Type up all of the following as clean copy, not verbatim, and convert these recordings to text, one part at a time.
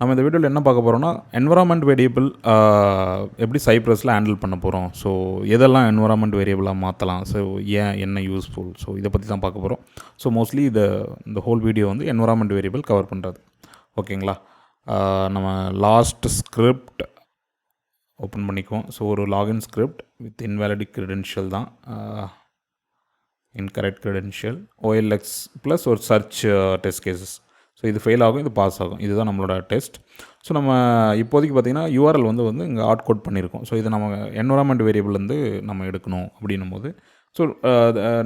நம்ம இந்த வீடியோவில் என்ன பார்க்க போகிறோம்னா என்வரான்மெண்ட் வேரியபிள் எப்படி சைப்ரஸில் ஹேண்டில் பண்ண போகிறோம். ஸோ எதெல்லாம் என்வரான்மெண்ட் வேரியபிளாக மாற்றலாம், ஸோ ஏன் என்ன யூஸ்ஃபுல், ஸோ இதை பற்றி தான் பார்க்க போகிறோம். ஸோ மோஸ்ட்லி இந்த ஹோல் வீடியோ வந்து என்வரான்மெண்ட் வேரியபிள் கவர் பண்ணுறது. ஓகேங்களா, நம்ம லாஸ்ட் ஸ்கிரிப்ட் ஓப்பன் பண்ணிக்குவோம். ஸோ ஒரு login script with invalid credential தான், இன்கரெக்ட் க்ரெடென்ஷியல் OLX ப்ளஸ் ஒரு சர்ச் டெஸ்ட் கேசஸ். ஸோ இது ஃபெயில் ஆகும், இது பாஸ் ஆகும். இதுதான் நம்மளோட டெஸ்ட். ஸோ நம்ம இப்போதைக்கு பார்த்திங்கன்னா URL வந்து இங்கே ஆட் கோட் பண்ணியிருக்கோம். ஸோ இதை நம்ம என்வரான்மெண்ட் வேரியபிள்லேருந்து நம்ம எடுக்கணும் அப்படின்னும் போது ஸோ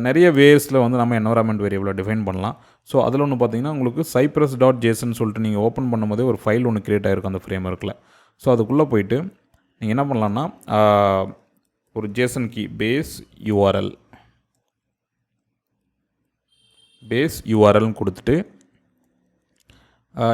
நிறைய வேஸில் வந்து நம்ம என்வரான்மெண்ட் வேரியபிளை டிஃபைன் பண்ணலாம். ஸோ அதில் ஒன்று பார்த்திங்கன்னா உங்களுக்கு cypress.json சொல்லிட்டு நீங்கள் ஓப்பன் பண்ணும்போதே ஒரு ஃபைல் ஒன்று க்ரியேட் ஆகிருக்கும் அந்த ஃப்ரேம் ஒர்க்கில். ஸோ அதுக்குள்ளே போயிட்டு நீங்கள் என்ன பண்ணலான்னா ஒரு ஜேசன் கீ பேஸ் URLன்னு கொடுத்துட்டு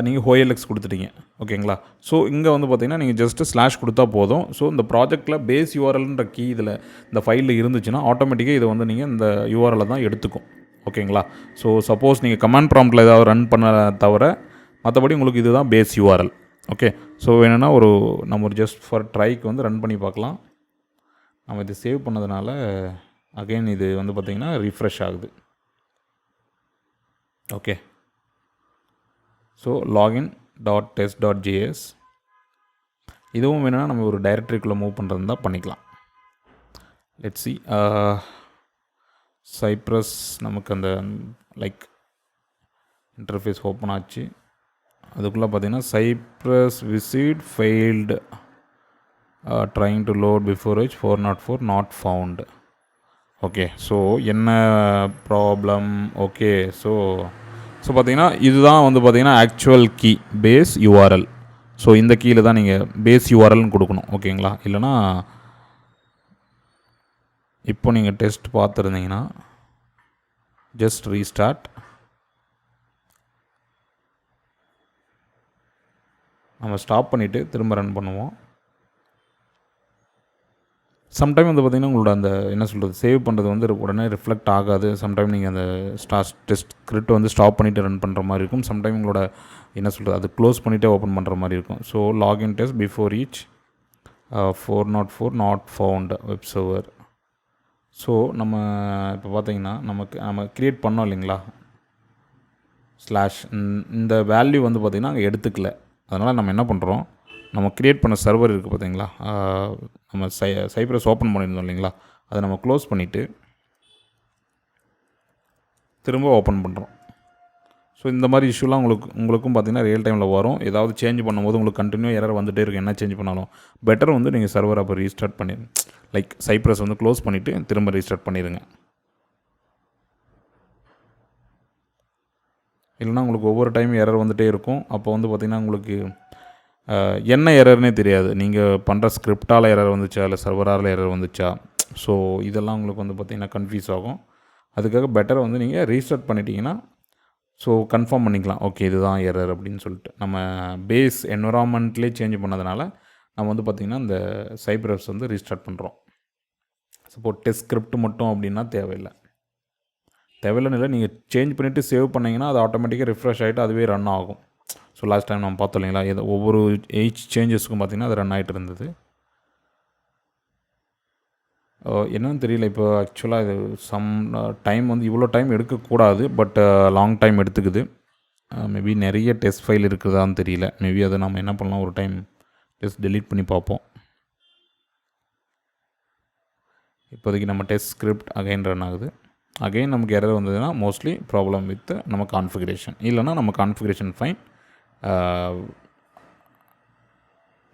நீங்கள் OLX கொடுத்துட்டீங்க. ஓகேங்களா, ஸோ இங்கே வந்து பார்த்திங்கன்னா நீங்கள் ஜஸ்ட்டு ஸ்லாஷ் கொடுத்தா போதும். ஸோ இந்த ப்ராஜெக்ட்டில் பேஸ் URLன்ற கீ இதில் இந்த ஃபைலில் இருந்துச்சுன்னா ஆட்டோமேட்டிக்காக இதை வந்து நீங்கள் இந்த URL தான் எடுத்துக்கும். ஓகேங்களா, ஸோ சப்போஸ் நீங்கள் கமாண்ட் ப்ராம்ப்டில் ஏதாவது ரன் பண்ண தவிர மற்றபடி உங்களுக்கு இதுதான் பேஸ் URL. ஓகே, ஸோ வேணும்னா நம்ம ஒரு ஜஸ்ட் ஃபார் ட்ரைக்கு வந்து ரன் பண்ணி பார்க்கலாம். நம்ம இது சேவ் பண்ணதுனால அகைன் இது வந்து பார்த்திங்கன்னா ரிஃப்ரெஷ் ஆகுது. ஓகே, ஸோ login.test.js இதுவும் வேணும்னா நம்ம ஒரு டைரக்டரிக்குள்ளே மூவ் பண்ணுறது தான் பண்ணிக்கலாம். லெட்ஸ் சி, சைப்ரஸ் நமக்கு அந்த லைக் இன்டர்ஃபேஸ் ஓப்பன் ஆச்சு. அதுக்குள்ளே பார்த்தீங்கன்னா cypress visit failed trying to load before h 404 not found. Okay, so என்ன ப்ராப்ளம்? ஓகே, ஸோ பார்த்தீங்கன்னா இதுதான் வந்து பார்த்திங்கன்னா actual key base URL. So இந்த கீயில் தான் நீங்கள் பேஸ் URLன்னு கொடுக்கணும். ஓகேங்களா, இல்லைனா இப்போ நீங்கள் டெஸ்ட் பார்த்துருந்தீங்கன்னா ஜஸ்ட் ரீஸ்டார்ட். நம்ம ஸ்டாப் பண்ணிவிட்டு திரும்ப ரன் பண்ணுவோம். சம்டைம் வந்து பார்த்திங்கன்னா உங்களோட அந்த என்ன சொல்கிறது சேவ் பண்ணுறது வந்து உடனே ரிஃப்ளெக்ட் ஆகாது. சம்டைம் நீங்கள் அந்த டெஸ்ட் ஸ்கிரிப்ட் வந்து ஸ்டாப் பண்ணிவிட்டு ரன் பண்ணுற மாதிரி இருக்கும். சம்டைம் உங்களோட என்ன சொல்கிறது அது க்ளோஸ் பண்ணிவிட்டே ஓப்பன் பண்ணுற மாதிரி இருக்கும். So login test before each 404 not found web server. So நம்ம இப்போ பார்த்திங்கன்னா நம்ம க்ரியேட் பண்ணோம் இல்லைங்களா ஸ்லாஷ், இந்த வேல்யூ வந்து பார்த்திங்கன்னா அங்கே எடுத்துக்கல. அதனால் நம்ம என்ன பண்ணுறோம், நம்ம க்ரியேட் பண்ண சர்வர் இருக்குது பார்த்தீங்களா, நம்ம சைப்ரஸ் ஓப்பன் பண்ணியிருந்தோம் இல்லைங்களா, அதை நம்ம க்ளோஸ் பண்ணிவிட்டு திரும்ப ஓப்பன் பண்ணுறோம். ஸோ இந்த மாதிரி இஷ்யூலாம் உங்களுக்கும் பார்த்திங்கன்னா ரியல் டைமில் வரும். ஏதாவது சேஞ்ச் பண்ணும்போது உங்களுக்கு கண்டினியூ எரர் வந்துகிட்டே இருக்கும். என்ன சேஞ்ச் பண்ணாலும் பெட்டர் வந்து நீங்கள் சர்வர் அப்போ ரீஸ்டார்ட் பண்ணிடுங்க. லைக் சைப்ரஸ் வந்து க்ளோஸ் பண்ணிவிட்டு திரும்ப ரீஸ்டார்ட் பண்ணிடுங்க. இல்லைனா உங்களுக்கு ஒவ்வொரு டைம் எரர் வந்துகிட்டே இருக்கும். அப்போ வந்து பார்த்திங்கன்னா உங்களுக்கு என்ன எரர்னே தெரியாது. நீங்கள் பண்ணுற ஸ்கிரிப்டால் எரர் வந்துச்சா இல்லை சர்வரால் எரர் வந்துச்சா. ஸோ இதெல்லாம் உங்களுக்கு வந்து பார்த்திங்கன்னா கன்ஃபியூஸ் ஆகும். அதுக்காக பெட்டர் வந்து நீங்கள் ரீஸ்டார்ட் பண்ணிட்டீங்கன்னா ஸோ கன்ஃபார்ம் பண்ணிக்கலாம், ஓகே இதுதான் எரர் அப்படின்னு சொல்லிட்டு. நம்ம பேஸ் என்வரான்மெண்ட்லேயே சேஞ்ச் பண்ணதுனால நம்ம வந்து பார்த்திங்கன்னா இந்த சைப்ரஸ் வந்து ரீஸ்டார்ட் பண்ணுறோம். சப்போஸ் டெஸ்ட் ஸ்கிரிப்ட் மட்டும் அப்படின்னா தேவையில்லைன்னு இல்லை, நீங்கள் சேஞ்ச் பண்ணிவிட்டு சேவ் பண்ணிங்கன்னா அது ஆட்டோமேட்டிக்காக ரிஃப்ரெஷ் ஆகிட்டு அதுவே ரன் ஆகும். ஸோ லாஸ்ட் டைம் நம்ம பார்த்தோம் இல்லைங்களா, ஒவ்வொரு சேஞ்சஸ்க்கும் பார்த்திங்கன்னா அது ரன் ஆகிட்டு இருந்தது. என்னன்னு தெரியல, இப்போ ஆக்சுவலாக இது டைம் வந்து இவ்வளோ டைம் எடுக்கக்கூடாது, பட் லாங் டைம் எடுத்துக்குது. மேபி நிறைய டெஸ்ட் ஃபைல் இருக்குதான்னு தெரியல. மேபி அதை நம்ம என்ன பண்ணலாம், ஒரு டைம் டெஸ்ட் டெலீட் பண்ணி பார்ப்போம். இப்போதைக்கு நம்ம டெஸ்ட் ஸ்கிரிப்ட் அகைன் ரன் ஆகுது. அகைன் நமக்கு எரர் வந்ததுன்னா மோஸ்ட்லி ப்ராப்ளம் வித் நம்ம கான்ஃபிகரேஷன், இல்லைனா நம்ம கான்ஃபிகரேஷன் ஃபைன்.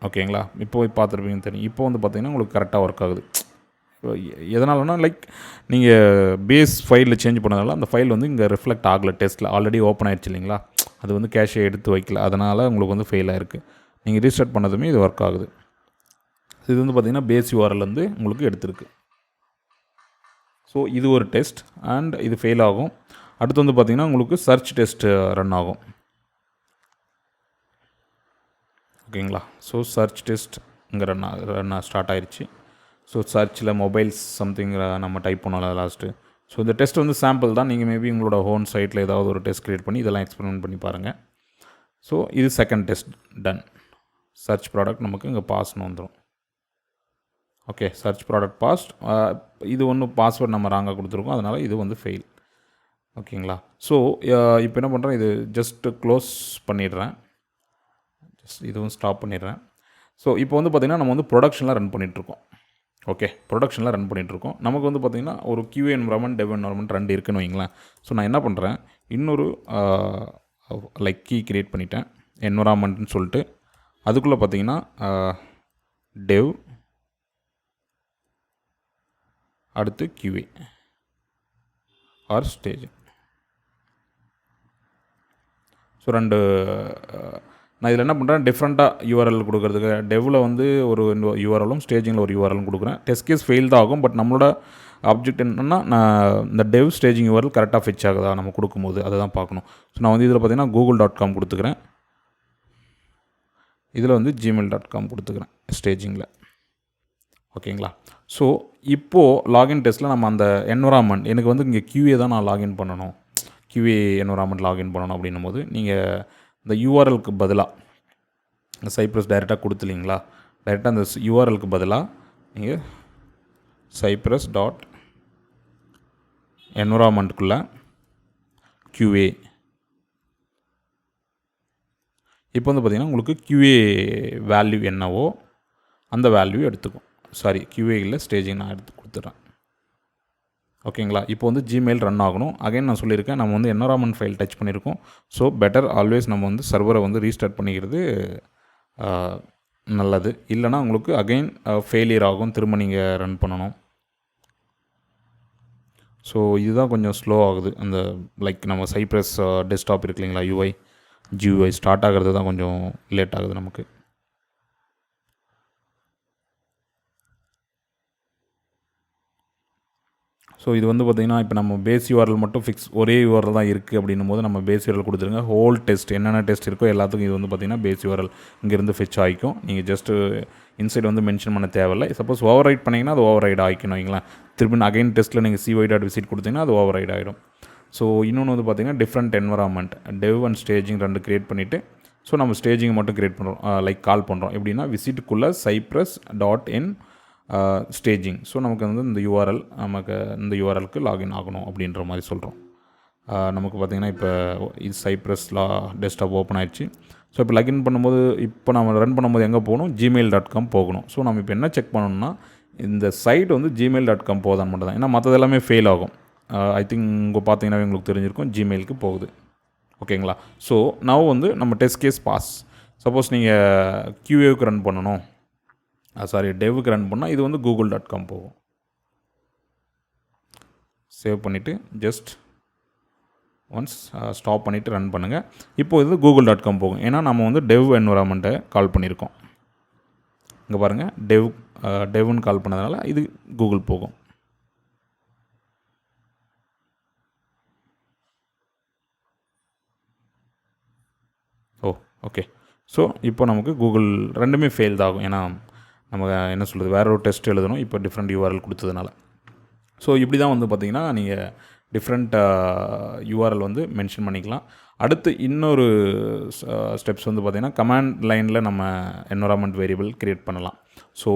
ஓகேங்களா, இப்போ பார்த்துருப்பீங்க தெரியும். இப்போ வந்து பார்த்திங்கன்னா உங்களுக்கு கரெக்டாக ஒர்க் ஆகுது. எதனாலனா லைக் நீங்கள் பேஸ் ஃபைலில் சேஞ்ச் பண்ணதால அந்த ஃபைல் வந்து இங்கே ரிஃப்ளெக்ட் ஆகலை. டெஸ்ட்டில் ஆல்ரெடி ஓப்பன் ஆகிடுச்சு இல்லைங்களா, அது வந்து கேஷை எடுத்து வைக்கல. அதனால் உங்களுக்கு வந்து ஃபெயில் ஆகிருக்கு. நீங்கள் ரீஸ்டார்ட் பண்ணதுமே இது ஒர்க் ஆகுது. இது வந்து பார்த்திங்கன்னா பேஸ் URL உங்களுக்கு எடுத்துருக்கு. ஸோ இது ஒரு டெஸ்ட் அண்ட் இது ஃபெயில் ஆகும். அடுத்து வந்து பார்த்திங்கன்னா உங்களுக்கு சர்ச் டெஸ்ட் ரன் ஆகும். ஓகேங்களா, ஸோ சர்ச் டெஸ்ட் இங்கே ரன் ஸ்டார்ட் ஆயிடுச்சு. ஸோ சர்ச்சில் மொபைல்ஸ் சம்திங் நம்ம டைப் பண்ணலாம் லாஸ்ட்டு. ஸோ இந்த டெஸ்ட் வந்து சாம்பிள் தான். நீங்கள் மேபி உங்களோட ஹோம் சைட்டில் ஏதாவது ஒரு டெஸ்ட் க்ரியேட் பண்ணி இதெல்லாம் எக்ஸ்பெரிமெண்ட் பண்ணி பாருங்கள். ஸோ இது second test done. Search product நமக்கு இங்கே பாஸ்ன்னு வந்துடும். Okay, search product passed. இது ஒன்று பாஸ்வேர்ட் நம்ம ராங்காக கொடுத்துருக்கோம், அதனால் இது வந்து ஃபெயில். ஓகேங்களா? ஸோ இப்போ என்ன பண்ணுறேன், இது ஜஸ்ட்டு க்ளோஸ் பண்ணிடுறேன். இதுவும் ஸ்டாப் பண்ணிடுறேன். ஸோ இப்போ வந்து பார்த்திங்கன்னா நம்ம வந்து ப்ரொடக்ஷனில் ரன் பண்ணிகிட்ருக்கோம். ஓகே, ப்ரொடக்ஷனில் ரன் பண்ணிகிட்ருக்கோம். நமக்கு வந்து பார்த்திங்கன்னா ஒரு QA என்விரான்மெண்ட், டெவ் என்விரான்மெண்ட் 2 இருக்குன்னு வைங்களேன். ஸோ நான் என்ன பண்ணுறேன், இன்னொரு லைக் கீ க்ரியேட் பண்ணிட்டேன், என்விரான்மெண்ட்னு சொல்லிட்டு. அதுக்குள்ளே பார்த்திங்கன்னா டெவ், அடுத்து QA ஆர் ஸ்டேஜிங். ஸோ 2 நான் இதில் என்ன பண்ணுறேன், டிஃப்ரெண்ட்டாக URL கொடுக்குறதுக்கு டெவ்வில் வந்து ஒரு URLும் ஸ்டேஜிங்கில் ஒரு URLும் கொடுக்குறேன். டெஸ்ட் கேஸ் ஃபெயில் தான் ஆகும், பட் நம்மளோட ஆப்ஜெக்ட் என்னென்னா, நான் இந்த டெவ் ஸ்டேஜிங் URL கரெக்டாக ஃபிச் ஆகுதா நம்ம கொடுக்கும்போது அதை தான் பார்க்கணும். ஸோ நான் வந்து இதில் பார்த்திங்கன்னா google.com கொடுத்துக்கிறேன், இதில் வந்து gmail.com கொடுத்துக்கிறேன் ஸ்டேஜிங்கில். ஓகேங்களா? ஸோ இப்போது லாகின் டெஸ்ட்டில் நம்ம அந்த என்விரான்மெண்ட், எனக்கு வந்து இங்கே QA தான் நான் லாகின் பண்ணணும், QA என்விரான்மெண்ட் லாகின் பண்ணணும் அப்படின்னும் போது நீங்கள் இந்த URLக்கு பதிலாக சைப்ரஸ் டைரெக்டாக கொடுத்துலிங்களா, டைரெக்டாக அந்த URLக்கு பதிலாக நீங்கள் cypress.environmentக்குள்ளே QA. இப்போ வந்து பார்த்திங்கன்னா உங்களுக்கு QA வேல்யூ என்னவோ அந்த வேல்யூ எடுத்துக்கும். சாரி, QA இல்லை, ஸ்டேஜிங் நான் எடுத்து கொடுத்துட்றேன். ஓகேங்களா? இப்போ வந்து ஜிமெயில் ரன் ஆகணும். அகைன் நான் சொல்லியிருக்கேன், நம்ம வந்து என்விரான்மெண்ட் ஃபைல் டச் பண்ணியிருக்கோம். ஸோ பெட்டர் ஆல்வேஸ் நம்ம வந்து சர்வரை வந்து ரீஸ்டார்ட் பண்ணிக்கிறது நல்லது. இல்லைனா உங்களுக்கு அகைன் ஃபெயிலியர் ஆகும், திரும்ப நீங்கள் ரன் பண்ணணும். ஸோ இதுதான் கொஞ்சம் ஸ்லோ ஆகுது. அந்த லைக் நம்ம சைப்ரஸ் டெஸ்க்டாப் இருக்கு இல்லைங்களா, GUI ஸ்டார்ட் ஆகிறது தான் கொஞ்சம் லேட் ஆகுது நமக்கு. ஸோ இது வந்து பார்த்திங்கன்னா இப்போ நம்ம பேஸ் URL மட்டும் ஒரே URL தான் இருக்குது அப்படின்னும் போது நம்ம பேஸ் URL கொடுத்துருங்க. ஹோல் டெஸ்ட் என்னென்ன டெஸ்ட் இருக்கோ எல்லாத்துக்கும் இது வந்து பார்த்திங்கன்னா பேஸ் URL இங்கேருந்து ஃபிச் ஆகிக்கும். நீங்கள் ஜஸ்ட்டு இன்சைட் வந்து மென்ஷன் பண்ண தேவையில்லை. சப்போஸ் ஓவர் ரைட் பண்ணிங்கன்னா அது ஓவர் ரைட் ஆகிக்கணும் வைங்களேன். திருப்பி அகைன் டெஸ்ட்டில் நீங்கள் cy.visit கொடுத்தீங்கன்னா அது ஓவர் ரைட் ஆகிடும். ஸோ இன்னொன்று வந்து பார்த்திங்கன்னா different environment, டெவ் and staging 2 create பண்ணிவிட்டு, ஸோ நம்ம ஸ்டேஜிங் மட்டும் க்ரியேட் பண்ணுறோம், லைக் கால் பண்ணுறோம். எப்படின்னா விசிட்டுக்குள்ளே cypress.in ஸ்டேஜிங். ஸோ நமக்கு வந்து இந்த URL, நமக்கு இந்த URLக்கு லாகின் ஆகணும் அப்படின்ற மாதிரி சொல்கிறோம். நமக்கு பார்த்திங்கன்னா இப்போ இது சைப்ரஸ்ல டெஸ்க்டாப் ஓப்பன் ஆகிடுச்சு. ஸோ இப்போ லாகின் பண்ணும்போது, இப்போ நம்ம ரன் பண்ணும்போது எங்கே போகணும், gmail.com போகணும். ஸோ நம்ம இப்போ என்ன செக் பண்ணணும்னா, இந்த சைட் வந்து gmail.com போதான்னு மட்டும் தான். ஏன்னா மற்றது எல்லாமே ஃபெயில் ஆகும். ஐ திங்க் இங்கே பார்த்தீங்கன்னா உங்களுக்கு தெரிஞ்சிருக்கும், ஜிமெயிலுக்கு போகுது. ஓகேங்களா? ஸோ நான் வந்து நம்ம டெஸ்ட் கேஸ் பாஸ். சப்போஸ் நீங்கள் QAவுக்கு ரன் பண்ணணும், சாரி டெவுக்கு ரன் பண்ணால் இது வந்து google.com போகும். சேவ் பண்ணிவிட்டு ஜஸ்ட் ஒன்ஸ் ஸ்டாப் பண்ணிவிட்டு ரன் பண்ணுங்கள். இப்போது இது google.com போகும். ஏன்னா நம்ம வந்து டெவ் என்விரான்மெண்ட்டை கால் பண்ணியிருக்கோம். இங்கே பாருங்கள், டெவ்னு கால் பண்ணதுனால இது கூகுள் போகும். ஓகே. ஸோ இப்போ நமக்கு கூகுள் ரெண்டுமே ஃபெயில் தான் ஆகும். ஏன்னா நம்ம என்ன சொல்கிறது, வேற ஒரு டெஸ்ட் எழுதணும், இப்போ டிஃப்ரெண்ட் URL கொடுத்ததுனால. ஸோ இப்படி தான் வந்து பார்த்திங்கன்னா நீங்கள் டிஃப்ரெண்ட் URL வந்து மென்ஷன் பண்ணிக்கலாம். அடுத்து இன்னொரு ஸ்டெப்ஸ் வந்து பார்த்திங்கன்னா, கமாண்ட் லைனில் நம்ம என்விரான்மெண்ட் வேரியபிள் க்ரியேட் பண்ணலாம். ஸோ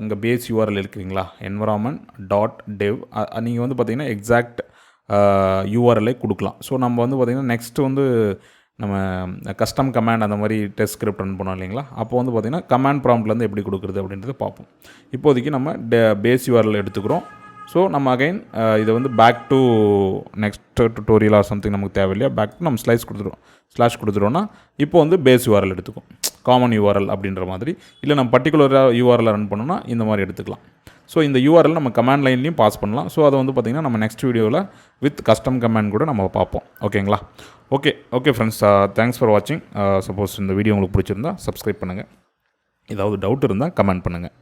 இங்கே பேஸ் URL இருக்குங்களா, environment.dev, நீங்கள் வந்து பார்த்திங்கன்னா எக்ஸாக்ட் URLஐ கொடுக்கலாம். ஸோ நம்ம வந்து பார்த்திங்கன்னா நெக்ஸ்ட்டு வந்து நம்ம கஸ்டம் கமாண்ட் அந்த மாதிரி டெஸ்ட் ஸ்கிரிப்ட் ரன் பண்ணோம் இல்லைங்களா, அப்போ வந்து பார்த்திங்கன்னா கமாண்ட் ப்ராம்ப்ட்லேருந்து எப்படி கொடுக்குறது அப்படின்றத பார்ப்போம். இப்போதைக்கு நம்ம பேஸ் URL எடுத்துக்கிறோம். ஸோ நம்ம அகைன் இதை வந்து back to next tutorial or something நமக்கு தேவையில்லையா, பேக் டு நம்ம ஸ்லாஷ் கொடுத்துருவோன்னா இப்போ வந்து பேஸ் URL எடுத்துக்கும், காமன் URL அப்படின்ற மாதிரி. இல்லை நம்ம பர்டிகுலராக URL ரன் பண்ணோன்னா இந்த மாதிரி எடுத்துக்கலாம். ஸோ இந்த URL நம்ம கமாண்ட் லைன்லையும் பாஸ் பண்ணலாம். ஸோ அதை வந்து பார்த்திங்கன்னா நம்ம நெக்ஸ்ட் வீடியோவில் வித் கஸ்டம் கமாண்ட் கூட நம்ம பார்ப்போம். ஓகேங்களா? ஓகே ஃப்ரெண்ட்ஸ், தேங்க்ஸ் ஃபார் வாட்சிங். சப்போஸ் இந்த வீடியோ உங்களுக்கு பிடிச்சிருந்தா சப்ஸ்கிரைப் பண்ணுங்கள். ஏதாவது டவுட் இருந்தால் கமெண்ட் பண்ணுங்கள்.